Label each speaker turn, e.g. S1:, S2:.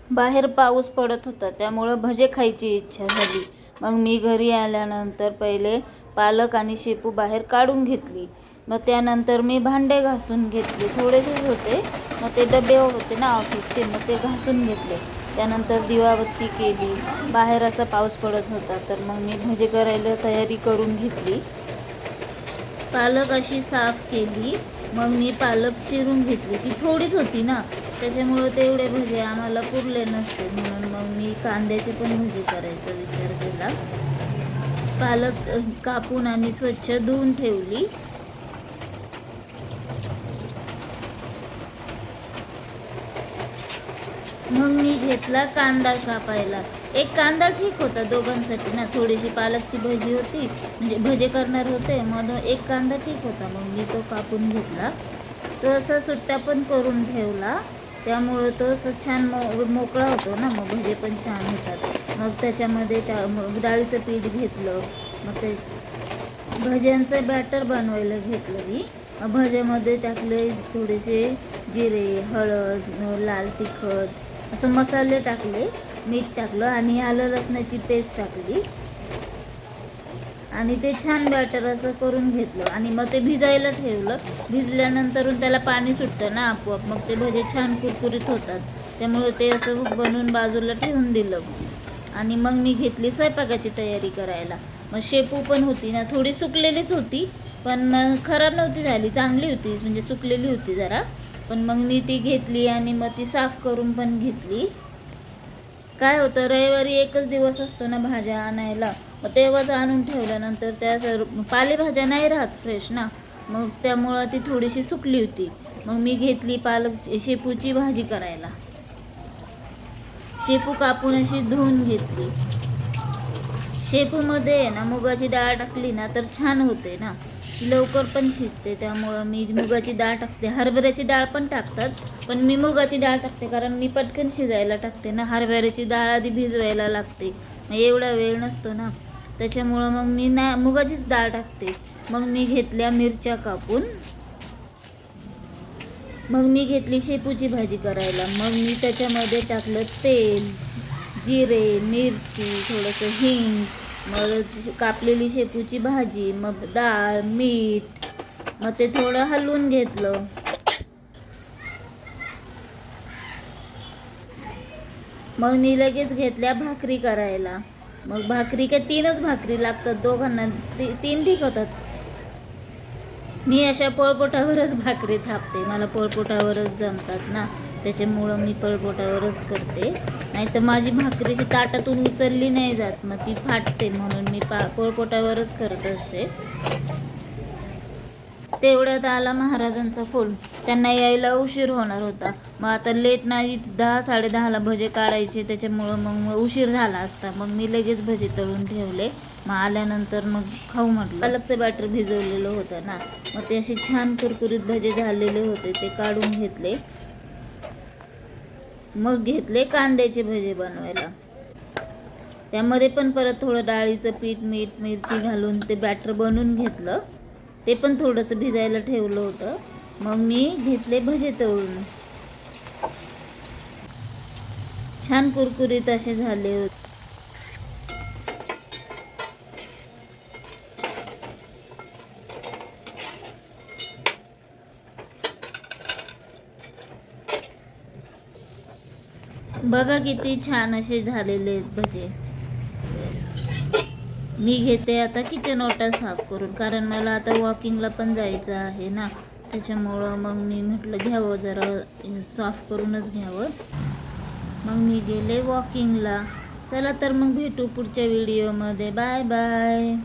S1: बाहेर पाऊस पडत होता, त्यामुळं भजे खायची इच्छा झाली. मग मी घरी आल्यानंतर पहिले पालक आणि शेपू बाहेर काढून घेतली. मग त्यानंतर मी भांडे घासून घेतले. थोडेसेच होते, मग ते डबे होते ना ऑफिसचे, मग ते घासून घेतले. त्यानंतर दिवाबत्ती केली. बाहेर असा पाऊस पडत होता, तर मग मी भजे करायला तयारी करून घेतली. पालक अशी साफ केली. मग मी पालक चिरून घेतली. ती थोडीच होती ना, त्याच्यामुळं तेवढे भजे आम्हाला पुरले नसते, म्हणून मग मी कांद्याचे पण भजे करायचा विचार केला. पालक कापून आणि स्वच्छ धुवून ठेवली. मग मी घेतला कांदा कापायला. एक कांदा ठीक होता दोघांसाठी ना, थोडीशी पालकची भजी होती, म्हणजे भजे करणार होते, मग एक कांदा ठीक होता. मग मी तो कापून घेतला. तो असा सुट्टा पण करून ठेवला, त्यामुळं तो असं छान मोकळा होतो ना, मग भजे पण छान होतात. मग त्याच्यामध्ये मग डाळीचं पीठ घेतलं. मग ते भज्यांचं बॅटर बनवायला घेतलं मी. भज्यामध्ये टाकले थोडेसे जिरे, हळद, लाल तिखट, असं मसाले टाकले, मीठ टाकलं आणि आलं लसणाची पेस्ट टाकली आणि ते छान बॅटर असं करून घेतलं. आणि मग ते भिजायला ठेवलं. भिजल्यानंतर त्याला पाणी सुटतं ना आपोआप, मग ते भजे छान कुरकुरीत होतात. त्यामुळे ते असं बनवून बाजूला ठेवून दिलं. आणि मग मी घेतली स्वयंपाकाची तयारी करायला. मग शेपू पण होती ना, थोडी सुकलेलीच होती, पण खराब नव्हती झाली, चांगली होती, म्हणजे सुकलेली होती जरा. पण मग मी ती घेतली आणि मग ती साफ करून पण घेतली. काय होतं, रविवारी एकच दिवस असतो ना भाज्या आणायला, मग तेव्हाच आणून ठेवल्यानंतर त्या पालेभाज्या नाही राहत फ्रेश ना, मग त्यामुळं ती थोडीशी सुकली होती. मग मी घेतली शेपूची भाजी करायला. शेपू कापून अशी धुवून घेतली. शेपूमध्ये ना मुगाची डाळ टाकली ना तर छान होते ना, लवकर पण शिजते, त्यामुळं मी मुगाची डाळ टाकते. हरभऱ्याची डाळ पण टाकतात, पण मी मुगाची डाळ टाकते, कारण मी पटकन शिजायला टाकते ना. हरभऱ्याची डाळ आधी भिजवायला लागते, मग एवढा वेळ नसतो ना, त्याच्यामुळं मग मी मुगाचीच डाळ टाकते. मग मी घेतल्या मिरच्या कापून. मग मी घेतली शेपूची भाजी करायला. मग मी त्याच्यामध्ये टाकलं तेल, जिरे, मिरची, थोडंसं हिंग, मग कापलेली शेपूची भाजी, मग डाळ, मीठ, मग ते थोडं हलवून घेतलं. मग मी लगेच घेतल्या भाकरी करायला. मग भाकरी काय 3च भाकरी लागतात दोघांना, 3 ठीक होतात. मी अशा पोळपोटावरच भाकरी थापते, मला पोळपोटावरच जमतात ना, त्याच्यामुळं मी पोळपोटावरच करते. नाही तर माझी भाकरी अशी ताटातून उचलली नाही जात, मग ती फाटते, म्हणून मी पोळपोटावरच करत असते. तेवढ्यात आला महाराजांचा फोन. त्यांना यायला उशीर होणार होता. मग आता लेट नाही, 10-10:30ला भजे काढायचे, त्याच्यामुळं मग उशीर झाला असता. मग मी लगेच भजे तळून ठेवले. मग आल्यानंतर मग खाऊ म्हटलं. पालकचं बॅटर भिजवलेलं होतं ना, मग ते असे छान कुरकुरीत भजे झालेले होते, ते काढून घेतले. मग घेतले कांद्याचे भजे बनवायला. त्यामध्ये पण परत थोडं डाळीचं पीठ, मीठ, मिरची घालून ते बॅटर बनवून घेतलं. ते पण थोडंसं भिजायला ठेवलं होतं. मग मी घेतले भजे तळून. छान कुरकुरीत असे झाले होते. बघा किती छान असे झालेले आहेत भजे. मी घेते आता किचन ओटा साफ करून, कारण मला आता वॉकिंगला पण जायचं आहे ना, त्याच्यामुळं मग मी म्हटलं घ्यावं, जरा साफ करूनच घ्यावं. मग मी गेले वॉकिंगला. चला तर मग भेटू पुढच्या व्हिडिओमध्ये. Bye bye.